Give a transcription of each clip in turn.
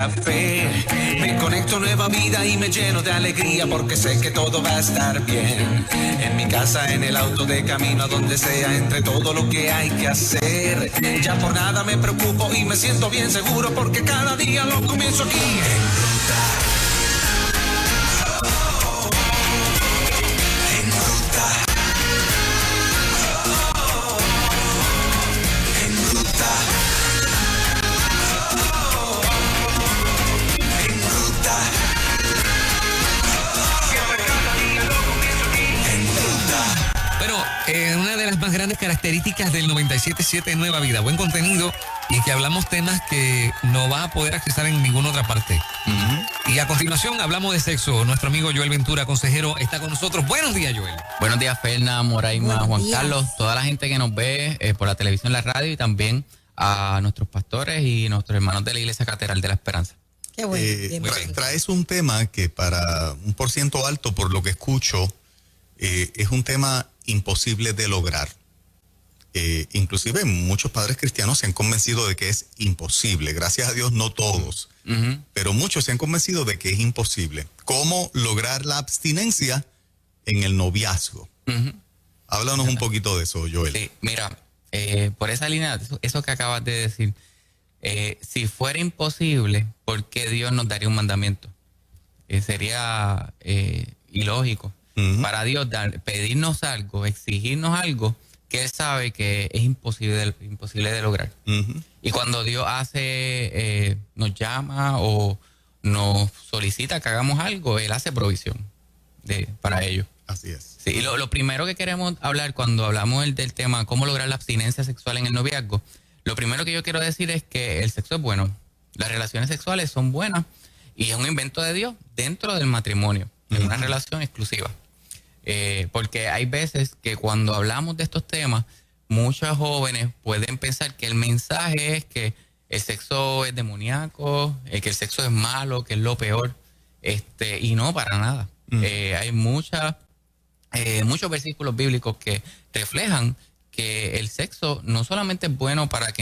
café. Me conecto a nueva vida y me lleno de alegría porque sé que todo va a estar bien. En mi casa, en el auto, de camino a donde sea, entre todo lo que hay que hacer. Ya por nada me preocupo y me siento bien seguro porque cada día lo comienzo aquí. Una de las más grandes características del 97.7 Nueva Vida, buen contenido y que hablamos temas que no vas a poder accesar en ninguna otra parte. Y a continuación hablamos de sexo. Nuestro amigo Joel Ventura, consejero, está con nosotros. Buenos días, Joel. Buenos días, Ferna, Moraima, Juan Carlos, toda la gente que nos ve por la televisión, la radio y también a nuestros pastores y nuestros hermanos de la Iglesia Catedral de la Esperanza. Qué bueno. Traes un tema que para un % alto, por lo que escucho, es un tema imposible de lograr. Inclusive muchos padres cristianos se han convencido de que es imposible. Gracias a Dios no todos, pero muchos se han convencido de que es imposible. ¿Cómo lograr la abstinencia en el noviazgo? Háblanos un poquito de eso, Joel. Sí, mira, por esa línea, eso que acabas de decir, si fuera imposible, ¿por qué Dios nos daría un mandamiento? Sería ilógico. Para Dios pedirnos algo, exigirnos algo que Él sabe que es imposible de lograr. Y cuando Dios nos llama o nos solicita que hagamos algo, Él hace provisión para ello. Así es. Sí, lo primero que queremos hablar cuando hablamos del tema cómo lograr la abstinencia sexual en el noviazgo, lo primero que yo quiero decir es que el sexo es bueno, las relaciones sexuales son buenas y es un invento de Dios dentro del matrimonio, es una relación exclusiva. Porque hay veces que cuando hablamos de estos temas, muchos jóvenes pueden pensar que el mensaje es que el sexo es demoníaco, que el sexo es malo, que es lo peor, y no, para nada. Hay muchos versículos bíblicos que reflejan que el sexo no solamente es bueno para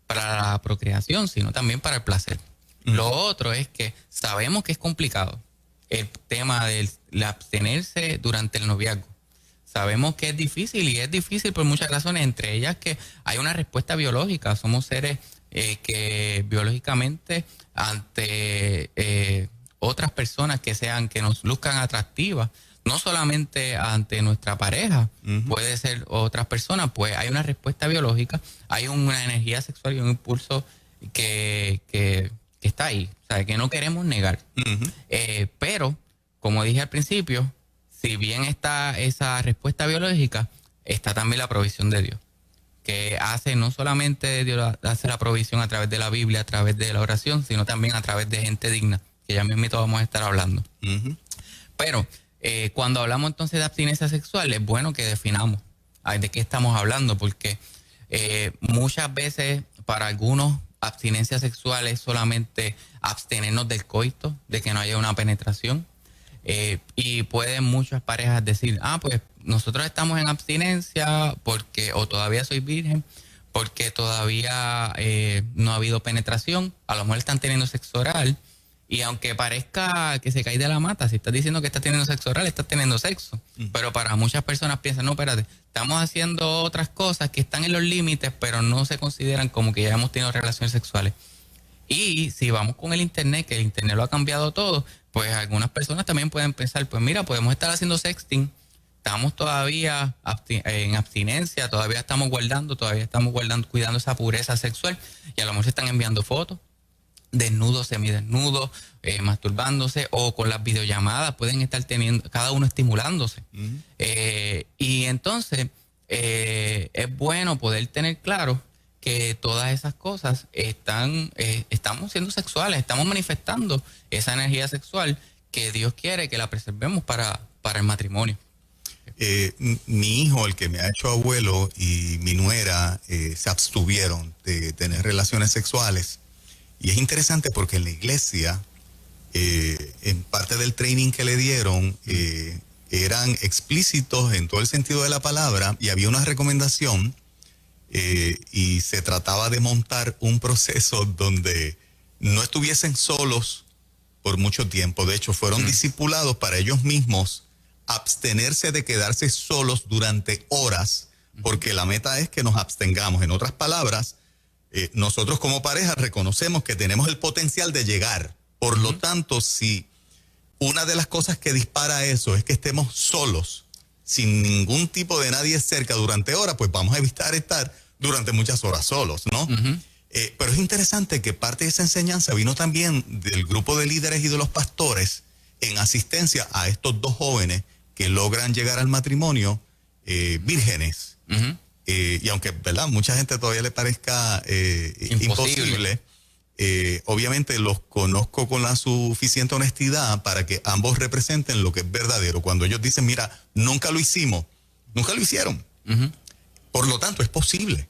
la procreación, sino también para el placer. Lo otro es que sabemos que es complicado el tema del abstenerse durante el noviazgo. Sabemos que es difícil y es difícil por muchas razones, entre ellas que hay una respuesta biológica. Somos seres que biológicamente ante otras personas que nos luzcan atractivas, no solamente ante nuestra pareja, puede ser otras personas, pues hay una respuesta biológica, hay una energía sexual y un impulso que está ahí, o sea, que no queremos negar. Pero, como dije al principio, si bien está esa respuesta biológica, está también la provisión de Dios, que hace no solamente Dios hace la provisión a través de la Biblia, a través de la oración, sino también a través de gente digna, que ya mismo vamos a estar hablando. Pero, cuando hablamos entonces de abstinencia sexual, es bueno que definamos de qué estamos hablando, porque muchas veces para algunos abstinencia sexual es solamente abstenernos del coito, de que no haya una penetración. Y pueden muchas parejas decir, pues nosotros estamos en abstinencia porque o todavía soy virgen, porque todavía no ha habido penetración, a lo mejor están teniendo sexo oral, y aunque parezca que se cae de la mata, si estás diciendo que estás teniendo sexo oral, estás teniendo sexo. Pero para muchas personas piensan, no, espérate, estamos haciendo otras cosas que están en los límites, pero no se consideran como que ya hemos tenido relaciones sexuales. Y si vamos con el internet, que el internet lo ha cambiado todo, pues algunas personas también pueden pensar, pues mira, podemos estar haciendo sexting, estamos todavía en abstinencia, todavía estamos cuidando esa pureza sexual, y a lo mejor se están enviando fotos, desnudos, semidesnudos, masturbándose, o con las videollamadas pueden estar teniendo, cada uno estimulándose. Y entonces es bueno poder tener claro que todas esas cosas estamos siendo sexuales, estamos manifestando esa energía sexual que Dios quiere que la preservemos para el matrimonio. Mi hijo, el que me ha hecho abuelo, y mi nuera se abstuvieron de tener relaciones sexuales. Y es interesante porque en la iglesia, en parte del training que le dieron, eran explícitos en todo el sentido de la palabra, y había una recomendación, y se trataba de montar un proceso donde no estuviesen solos por mucho tiempo. De hecho, fueron discipulados para ellos mismos abstenerse de quedarse solos durante horas, porque la meta es que nos abstengamos. En otras palabras, nosotros como pareja reconocemos que tenemos el potencial de llegar. Por lo tanto, si una de las cosas que dispara eso es que estemos solos, sin ningún tipo de nadie cerca durante horas, pues vamos a evitar estar durante muchas horas solos, ¿no? Pero es interesante que parte de esa enseñanza vino también del grupo de líderes y de los pastores en asistencia a estos dos jóvenes que logran llegar al matrimonio vírgenes. Y aunque, ¿verdad?, mucha gente todavía le parezca imposible, obviamente los conozco con la suficiente honestidad para que ambos representen lo que es verdadero. Cuando ellos dicen, mira, nunca lo hicimos, nunca lo hicieron. Por lo tanto, es posible.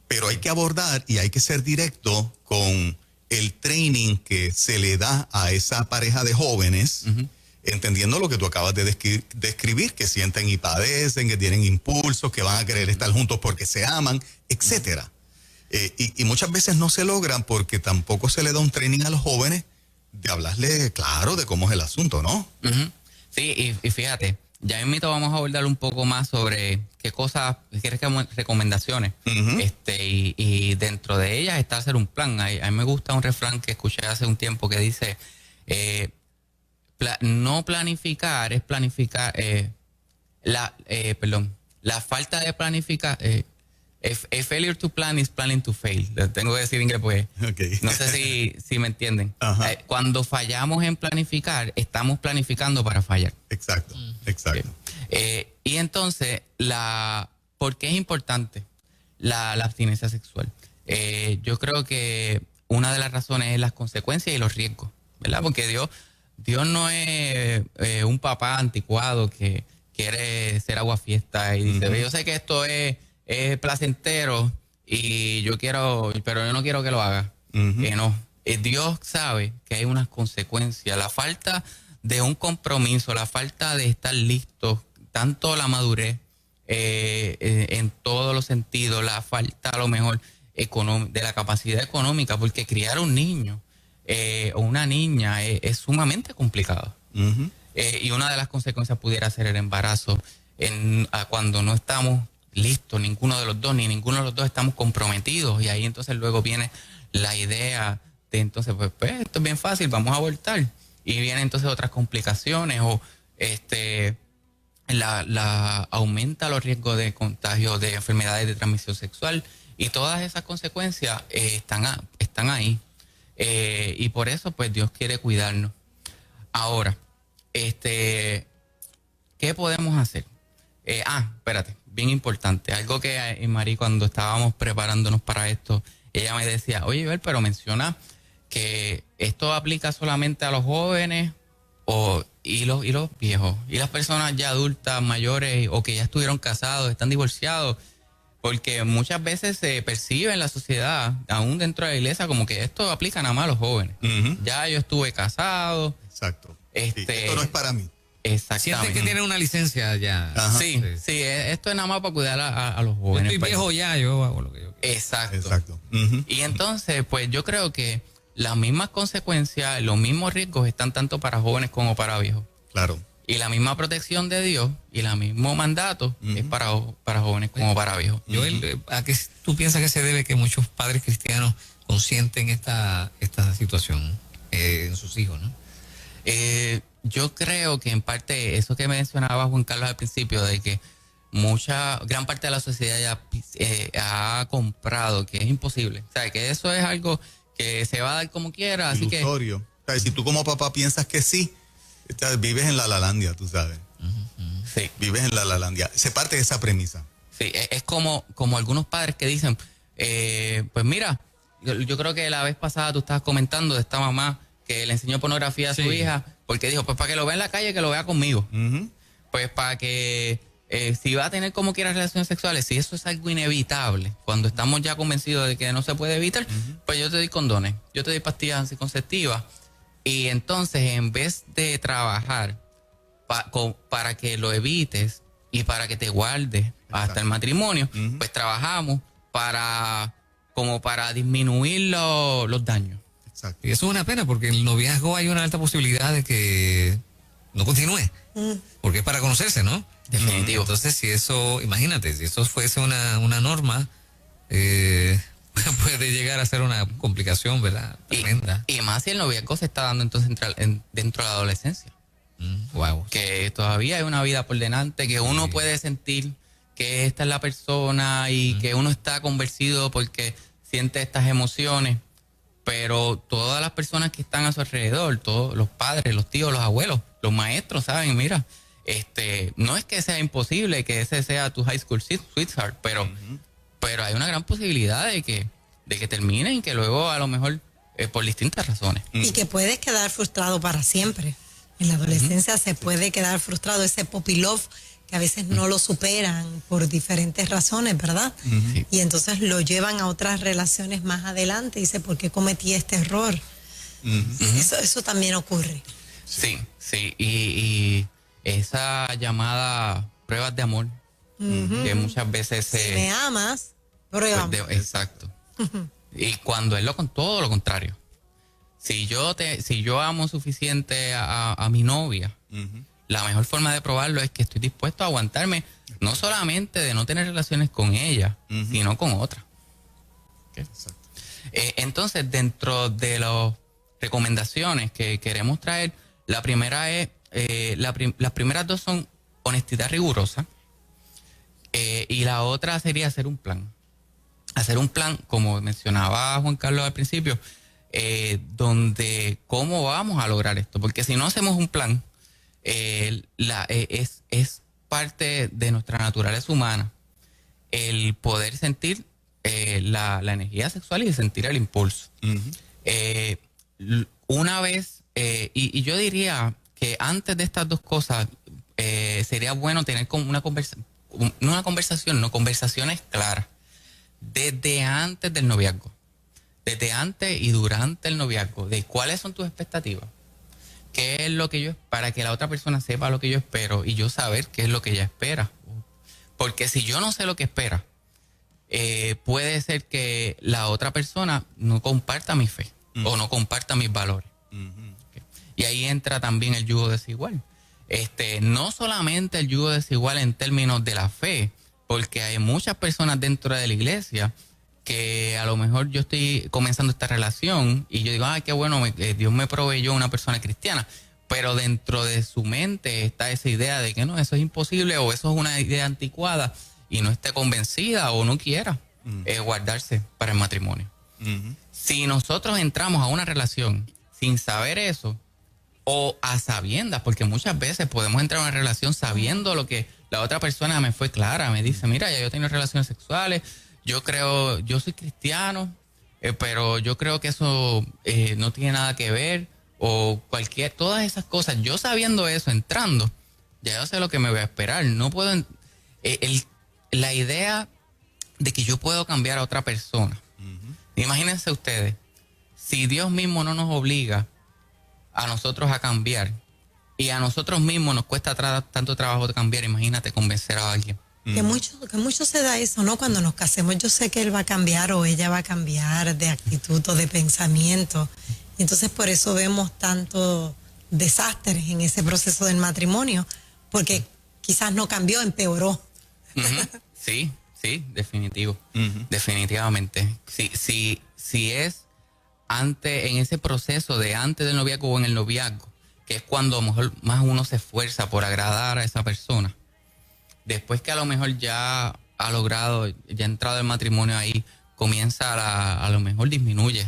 Pero hay que abordar y hay que ser directo con el training que se le da a esa pareja de jóvenes, entendiendo lo que tú acabas de describir, que sienten y padecen, que tienen impulsos, que van a querer estar juntos porque se aman, etcétera. Y muchas veces no se logran porque tampoco se le da un training a los jóvenes de hablarle claro de cómo es el asunto, ¿no? Sí, y fíjate, ya en mito vamos a abordar un poco más sobre qué cosas, qué recomendaciones. Y dentro de ellas está hacer un plan. A mí me gusta un refrán que escuché hace un tiempo que dice, no planificar es planificar, la falta de planificar, a failure to plan is planning to fail. Lo tengo que decir en inglés porque no sé si me entienden. Cuando fallamos en planificar, estamos planificando para fallar. Exacto. Y entonces, ¿por qué es importante la abstinencia sexual? Yo creo que una de las razones es las consecuencias y los riesgos, ¿verdad? Porque Dios no es un papá anticuado que quiere ser aguafiesta y dice, yo sé que esto es placentero y pero yo no quiero que lo haga. No. Dios sabe que hay unas consecuencias. La falta de un compromiso, la falta de estar listos, tanto la madurez en todos los sentidos, la falta a lo mejor de la capacidad económica, porque criar un niño o una niña es sumamente complicado. Y una de las consecuencias pudiera ser el embarazo cuando no estamos listos, ninguno de los dos, ni ninguno de los dos estamos comprometidos, y ahí entonces luego viene la idea de entonces, pues esto es bien fácil, vamos a abortar, y vienen entonces otras complicaciones, o aumenta los riesgos de contagio de enfermedades de transmisión sexual, y todas esas consecuencias están ahí, y por eso pues Dios quiere cuidarnos. Ahora, ¿qué podemos hacer? Espérate, bien importante. Algo que Mari, cuando estábamos preparándonos para esto, ella me decía, oye, Ibel, pero menciona que esto aplica solamente a los jóvenes y los viejos, y las personas ya adultas, mayores, o que ya estuvieron casados, están divorciados, porque muchas veces se percibe en la sociedad, aún dentro de la iglesia, como que esto aplica nada más a los jóvenes. Ya yo estuve casado. Exacto. Esto no es para mí. Exactamente. Sienten que tienen una licencia ya. Sí, esto es nada más para cuidar a los jóvenes. Yo estoy viejo ya, yo hago lo que yo quiero. Exacto. Y entonces, pues yo creo que las mismas consecuencias, los mismos riesgos están tanto para jóvenes como para viejos. Claro. Y la misma protección de Dios y el mismo mandato es para jóvenes como para viejos. Joel, ¿a qué tú piensas que se debe que muchos padres cristianos consienten esta situación en sus hijos, no? Yo creo que en parte eso que mencionaba Juan Carlos al principio, de que gran parte de la sociedad ya ha comprado que es imposible. O sea, que eso es algo que se va a dar como quiera, así que... O sea, si tú como papá piensas que sí, vives en la lalandia, tú sabes. Sí. Vives en la lalandia. Se parte de esa premisa. Sí, es como algunos padres que dicen, pues mira, yo creo que la vez pasada tú estabas comentando de esta mamá que le enseñó pornografía a su hija, porque dijo, pues para que lo vea en la calle, que lo vea conmigo. Pues para que si va a tener como quiera relaciones sexuales, si eso es algo inevitable, cuando estamos ya convencidos de que no se puede evitar, pues yo te doy condones, yo te doy pastillas anticonceptivas, y entonces en vez de trabajar para que lo evites y para que te guardes hasta el matrimonio, pues trabajamos para disminuir los daños. Exacto. Y eso es una pena porque en el noviazgo hay una alta posibilidad de que no continúe. Porque es para conocerse, ¿no? Definitivo. Entonces, si eso, imagínate, si eso fuese una norma, puede llegar a ser una complicación, ¿verdad? Tremenda. Y más si el noviazgo se está dando entonces dentro de la adolescencia. Wow. Que todavía hay una vida por delante, que uno puede sentir que esta es la persona y que uno está convencido porque siente estas emociones, pero todas las personas que están a su alrededor, todos los padres, los tíos, los abuelos, los maestros, saben, mira, no es que sea imposible que ese sea tu high school sweetheart, pero hay una gran posibilidad de que terminen y que luego a lo mejor por distintas razones. Y que puedes quedar frustrado para siempre. En la adolescencia se puede quedar frustrado, ese puppy love que a veces no lo superan por diferentes razones, ¿verdad? Sí. Y entonces lo llevan a otras relaciones más adelante y dice, ¿por qué cometí este error? Eso también ocurre. Sí, y esa llamada pruebas de amor, que muchas veces Si me amas, pruébame. exacto. Y cuando es todo lo contrario. Si yo amo suficiente a mi novia, la mejor forma de probarlo es que estoy dispuesto a aguantarme, no solamente de no tener relaciones con ella, sino con otra. ¿Okay? Entonces, dentro de las recomendaciones que queremos traer, la primera es, las primeras dos son honestidad rigurosa, y la otra sería hacer un plan. Hacer un plan, como mencionaba Juan Carlos al principio, donde cómo vamos a lograr esto, porque si no hacemos un plan, es parte de nuestra naturaleza humana el poder sentir la energía sexual y sentir el impulso. Una vez, y yo diría que antes de estas dos cosas sería bueno tener como conversaciones claras desde antes del noviazgo. Desde antes y durante el noviazgo, de cuáles son tus expectativas, qué es lo que yo, para que la otra persona sepa lo que yo espero y yo saber qué es lo que ella espera. Porque si yo no sé lo que espera, puede ser que la otra persona no comparta mi fe o no comparta mis valores. Okay. Y ahí entra también el yugo desigual. No solamente el yugo desigual en términos de la fe, porque hay muchas personas dentro de la iglesia que a lo mejor yo estoy comenzando esta relación y yo digo, ay, qué bueno, Dios me proveyó una persona cristiana, pero dentro de su mente está esa idea de que no, eso es imposible o eso es una idea anticuada y no esté convencida o no quiera guardarse para el matrimonio. Si nosotros entramos a una relación sin saber eso o a sabiendas, porque muchas veces podemos entrar a una relación sabiendo lo que la otra persona me fue clara, me dice, mira, ya yo tengo relaciones sexuales, yo soy cristiano, pero yo creo que eso no tiene nada que ver, o todas esas cosas. Yo sabiendo eso, entrando, ya yo sé lo que me voy a esperar. No puedo, la idea de que yo puedo cambiar a otra persona. Imagínense ustedes, si Dios mismo no nos obliga a nosotros a cambiar, y a nosotros mismos nos cuesta tanto trabajo de cambiar, imagínate convencer a alguien. Que mucho se da eso, ¿no? Cuando nos casemos, yo sé que él va a cambiar o ella va a cambiar de actitud o de pensamiento. Y entonces por eso vemos tantos desastres en ese proceso del matrimonio, porque quizás no cambió, empeoró. Sí, definitivo. Definitivamente. Si es en ese proceso de antes del noviazgo o en el noviazgo, que es cuando a lo mejor más uno se esfuerza por agradar a esa persona. Después que a lo mejor ya ha logrado, ya ha entrado el matrimonio ahí, comienza a lo mejor disminuye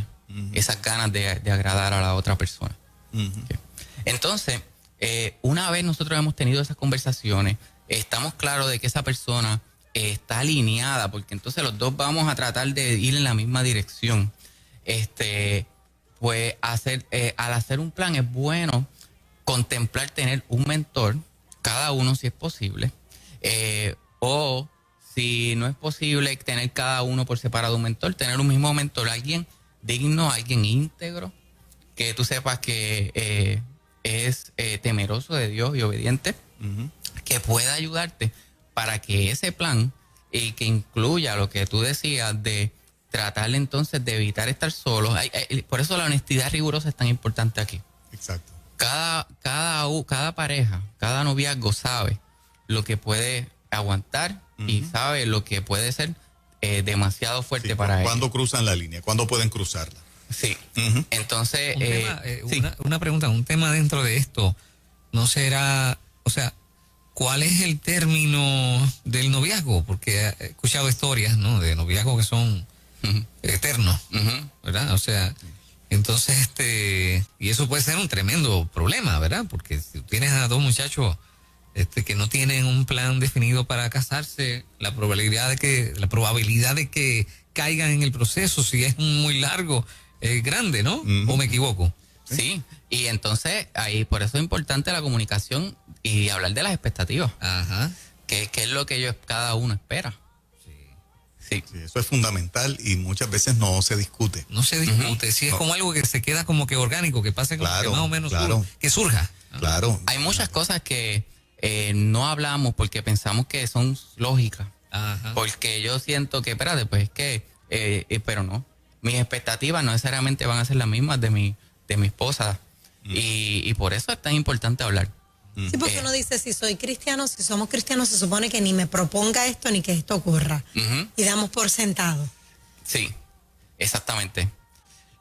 esas ganas de agradar a la otra persona. Okay. Entonces, una vez nosotros hemos tenido esas conversaciones, estamos claros de que esa persona está alineada, porque entonces los dos vamos a tratar de ir en la misma dirección. Pues al hacer un plan es bueno contemplar tener un mentor, cada uno si es posible, o si no es posible tener cada uno por separado un mentor, tener un mismo mentor, alguien digno, alguien íntegro, que tú sepas que es temeroso de Dios y obediente, que pueda ayudarte para que ese plan, que incluya lo que tú decías de tratar entonces de evitar estar solos. Por eso la honestidad rigurosa es tan importante aquí. Exacto. Cada pareja, cada noviazgo sabe lo que puede aguantar y sabe lo que puede ser demasiado fuerte para ellos. ¿Cuándo cruzan la línea? ¿Cuándo pueden cruzarla? Sí. Entonces, una pregunta, un tema dentro de esto, ¿no será, o sea, cuál es el término del noviazgo? Porque he escuchado historias, ¿no?, de noviazgo que son eternos, ¿verdad? O sea, entonces, y eso puede ser un tremendo problema, ¿verdad? Porque si tienes a dos muchachos que no tienen un plan definido para casarse, la probabilidad de que caigan en el proceso, si es muy largo, es grande, ¿no? ¿O me equivoco? Sí, y entonces ahí por eso es importante la comunicación y hablar de las expectativas. Ajá. Que es lo que cada uno espera. Sí. Sí, eso es fundamental y muchas veces no se discute. No se discute, sí, es como algo que se queda como que orgánico, que pase como que más o menos que surja. Claro. Hay muchas cosas que no hablamos porque pensamos que son lógicas. Ajá. Porque yo siento que, espérate, pues es que, pero no. Mis expectativas no necesariamente van a ser las mismas de mi esposa. Y por eso es tan importante hablar. Sí, porque uno dice, si soy cristiano, si somos cristianos, se supone que ni me proponga esto ni que esto ocurra. Y damos por sentado. Sí, exactamente.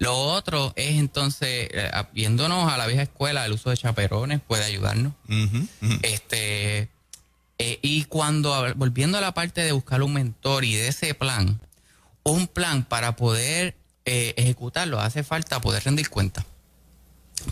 Lo otro es entonces, viéndonos a la vieja escuela, el uso de chaperones puede ayudarnos. Y volviendo a la parte de buscar un mentor y de ese plan, un plan para poder ejecutarlo, hace falta poder rendir cuenta.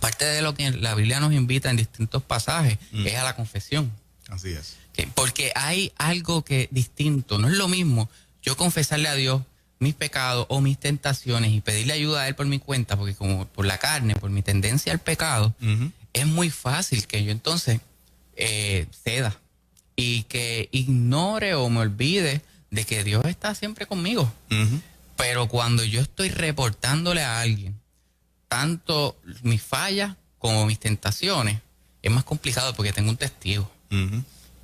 Parte de lo que la Biblia nos invita en distintos pasajes es a la confesión. Así es. Porque hay algo que distinto. No es lo mismo yo confesarle a Dios mis pecados o mis tentaciones y pedirle ayuda a Él por mi cuenta, porque como por la carne, por mi tendencia al pecado, es muy fácil que yo entonces ceda y que ignore o me olvide de que Dios está siempre conmigo. Pero cuando yo estoy reportándole a alguien tanto mis fallas como mis tentaciones, es más complicado porque tengo un testigo.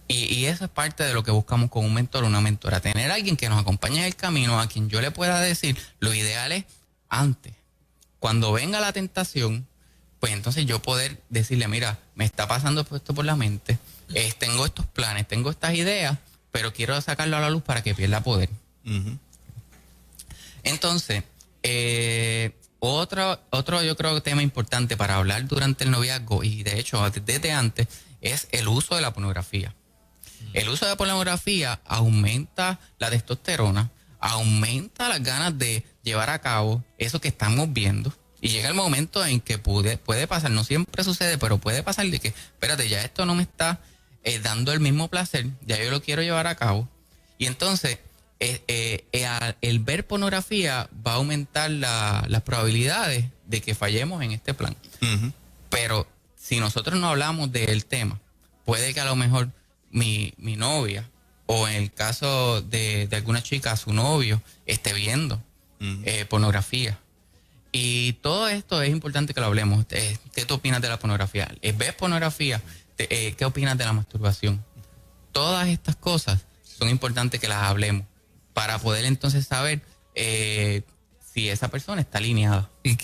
Y eso es parte de lo que buscamos con un mentor o una mentora. Tener a alguien que nos acompañe en el camino, a quien yo le pueda decir, lo ideal es antes. Cuando venga la tentación, pues entonces yo poder decirle, mira, me está pasando esto por la mente, tengo estos planes, tengo estas ideas, pero quiero sacarlo a la luz para que pierda poder. Entonces, otro yo creo que tema importante para hablar durante el noviazgo, y de hecho desde antes, es el uso de la pornografía. El uso de la pornografía aumenta la testosterona, aumenta las ganas de llevar a cabo eso que estamos viendo, y llega el momento en que puede pasar, no siempre sucede, pero puede pasar de que, espérate, ya esto no me está dando el mismo placer, ya yo lo quiero llevar a cabo, y entonces el ver pornografía va a aumentar las probabilidades de que fallemos en este plan. Pero si nosotros no hablamos del tema, puede que a lo mejor mi novia, o en el caso de alguna chica, su novio, esté viendo pornografía. Y todo esto es importante que lo hablemos. ¿Qué tú opinas de la pornografía? ¿Ves pornografía? ¿Qué opinas de la masturbación? Todas estas cosas son importantes que las hablemos para poder entonces saber si esa persona está alineada. Y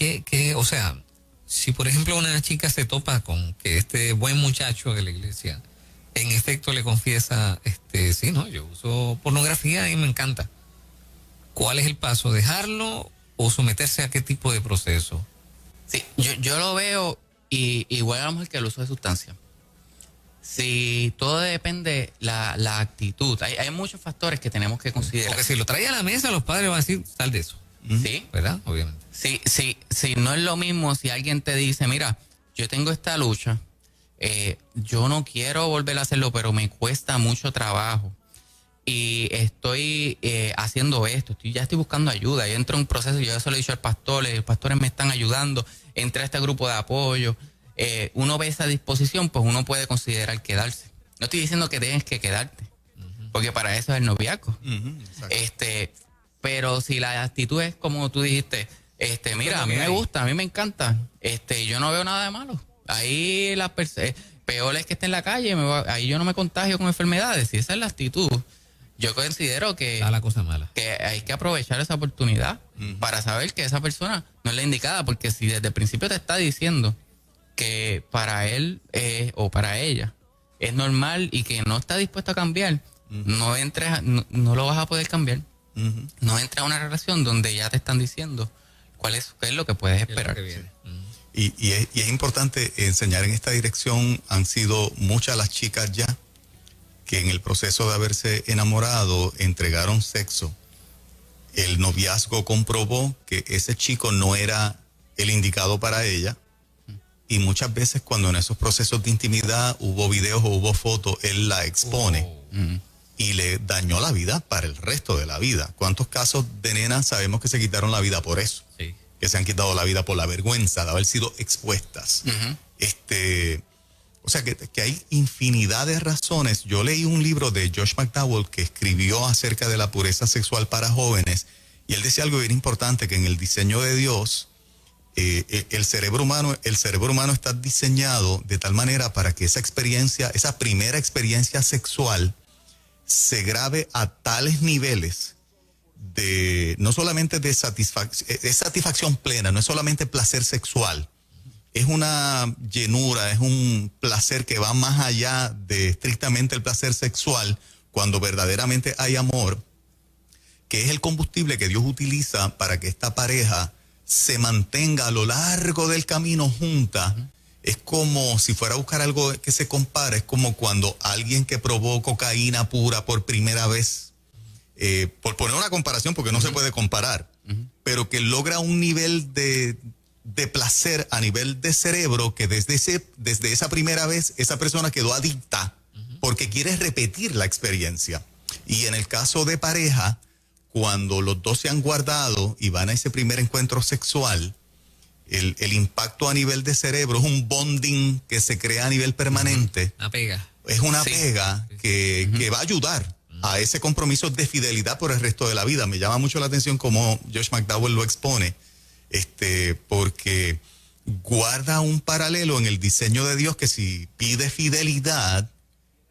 o sea, si por ejemplo una chica se topa con que este buen muchacho de la iglesia en efecto le confiesa, sí, no, yo uso pornografía y me encanta, ¿cuál es el paso? ¿Dejarlo o someterse a qué tipo de proceso? Sí, yo lo veo igual a lo mejor que el uso de sustancias. Si todo depende la actitud. Hay muchos factores que tenemos que considerar. Porque si lo trae a la mesa, los padres van a decir, sal de eso. Sí. ¿Verdad? Obviamente. Sí, no es lo mismo si alguien te dice, mira, yo tengo esta lucha, yo no quiero volver a hacerlo, pero me cuesta mucho trabajo. Y estoy haciendo esto, ya estoy buscando ayuda. Yo entro en un proceso, yo eso lo he dicho al pastor, los pastores me están ayudando, entré a este grupo de apoyo. Uno ve esa disposición, pues uno puede considerar quedarse. No estoy diciendo que tienes que quedarte, porque para eso es el noviazgo. Pero si la actitud es como tú dijiste, mira, a mí me gusta, a mí me encanta, yo no veo nada de malo. Ahí peor es que esté en la calle, ahí yo no me contagio con enfermedades. Si esa es la actitud, yo considero que está la cosa mala. que hay que aprovechar esa oportunidad para saber que esa persona no es la indicada, porque si desde el principio te está diciendo que para él o para ella es normal y que no está dispuesto a cambiar, no entres, no lo vas a poder cambiar. No entres a una relación donde ya te están diciendo qué es lo que puedes esperar. Y es importante enseñar en esta dirección. Han sido muchas las chicas ya que en el proceso de haberse enamorado entregaron sexo. El noviazgo comprobó que ese chico no era el indicado para ella, y muchas veces cuando en esos procesos de intimidad hubo videos o hubo fotos, él la expone y le dañó la vida para el resto de la vida. ¿Cuántos casos de nenas sabemos que se quitaron la vida por eso? Sí. Que se han quitado la vida por la vergüenza de haber sido expuestas. O sea que hay infinidad de razones. Yo leí un libro de Josh McDowell que escribió acerca de la pureza sexual para jóvenes, y él decía algo bien importante, que en el diseño de Dios, el cerebro humano está diseñado de tal manera para que esa primera experiencia sexual se grabe a tales niveles de, no solamente de satisfacción plena, no es solamente placer sexual, es una llenura, es un placer que va más allá de estrictamente el placer sexual, cuando verdaderamente hay amor, que es el combustible que Dios utiliza para que esta pareja se mantenga a lo largo del camino junta. Es como si fuera a buscar algo que se compara, es como cuando alguien que probó cocaína pura por primera vez, por poner una comparación porque no se puede comparar, pero que logra un nivel de placer a nivel de cerebro que desde esa primera vez esa persona quedó adicta porque quiere repetir la experiencia. Y en el caso de pareja, cuando los dos se han guardado y van a ese primer encuentro sexual, el impacto a nivel de cerebro es un bonding que se crea a nivel permanente. Una pega. Es una pega que va a ayudar a ese compromiso de fidelidad por el resto de la vida. Me llama mucho la atención cómo Josh McDowell lo expone, porque guarda un paralelo en el diseño de Dios, que si pide fidelidad,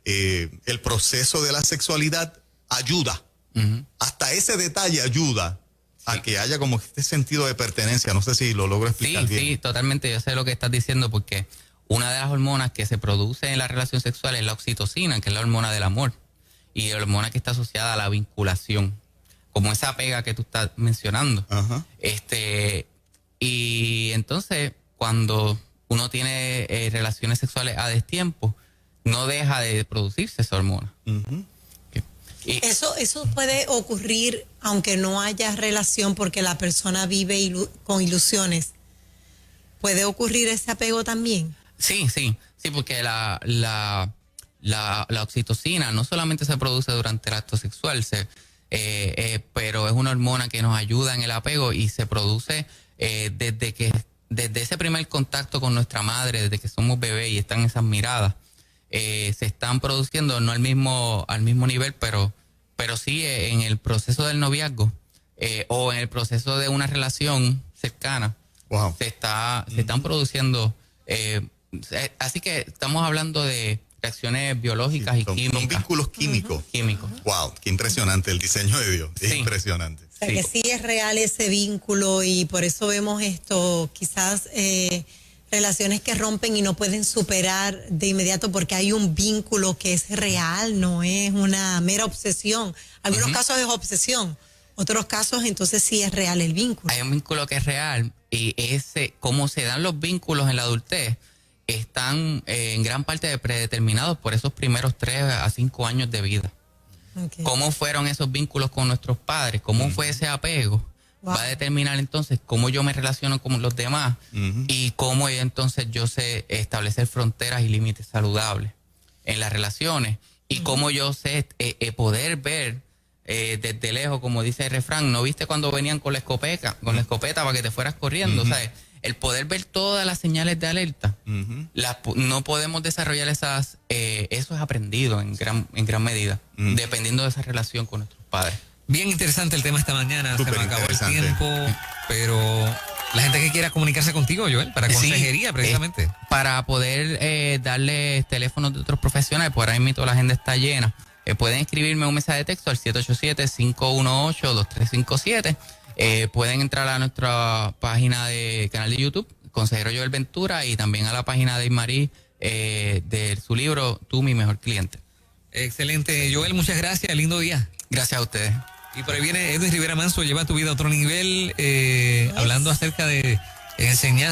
el proceso de la sexualidad ayuda. Hasta ese detalle ayuda a que haya como este sentido de pertenencia. No sé si lo logro explicar bien. Sí, totalmente. Yo sé lo que estás diciendo, porque una de las hormonas que se produce en la relación sexual es la oxitocina, que es la hormona del amor, y la hormona que está asociada a la vinculación, como esa pega que tú estás mencionando. Y entonces, cuando uno tiene relaciones sexuales a destiempo, no deja de producirse esa hormona. Eso puede ocurrir aunque no haya relación, porque la persona vive con ilusiones. ¿Puede ocurrir ese apego también? Sí, porque la oxitocina no solamente se produce durante el acto sexual, pero es una hormona que nos ayuda en el apego, y se produce desde ese primer contacto con nuestra madre, desde que somos bebés y están esas miradas. Se están produciendo, no al mismo nivel, pero sí en el proceso del noviazgo o en el proceso de una relación cercana. Wow. Se están produciendo. Así que estamos hablando de reacciones biológicas y químicas. Son vínculos químicos. Wow, qué impresionante el diseño de Dios. Es impresionante. O sea, que sí es real ese vínculo, y por eso vemos esto, quizás relaciones que rompen y no pueden superar de inmediato porque hay un vínculo que es real, no es una mera obsesión. Algunos casos es obsesión, otros casos entonces sí es real el vínculo. Hay un vínculo que es real, y cómo se dan los vínculos en la adultez están en gran parte predeterminados por esos primeros 3 a 5 años de vida. Okay. ¿Cómo fueron esos vínculos con nuestros padres? ¿Cómo fue ese apego? Wow. Va a determinar entonces cómo yo me relaciono con los demás y cómo entonces yo sé establecer fronteras y límites saludables en las relaciones, y cómo yo sé poder ver desde lejos, como dice el refrán, ¿no viste cuando venían con la escopeta para que te fueras corriendo? O sea, el poder ver todas las señales de alerta, no podemos desarrollar eso es aprendido en gran medida, dependiendo de esa relación con nuestros padres. Bien interesante el tema esta mañana. Súper se me acabó el interesante. tiempo, pero la gente que quiera comunicarse contigo, Joel, para consejería precisamente. Para poder darle teléfonos de otros profesionales, por ahí mismo la agenda está llena. pueden escribirme un mensaje de texto al 787-518-2357. Pueden entrar a nuestra página de canal de YouTube, Consejero Joel Ventura, y también a la página de Ismarí de su libro Tú, mi mejor cliente. Excelente. Joel, muchas gracias. Lindo día. Gracias a ustedes. Y por ahí viene Edwin Rivera Manso, lleva tu vida a otro nivel, hablando acerca de enseñanza.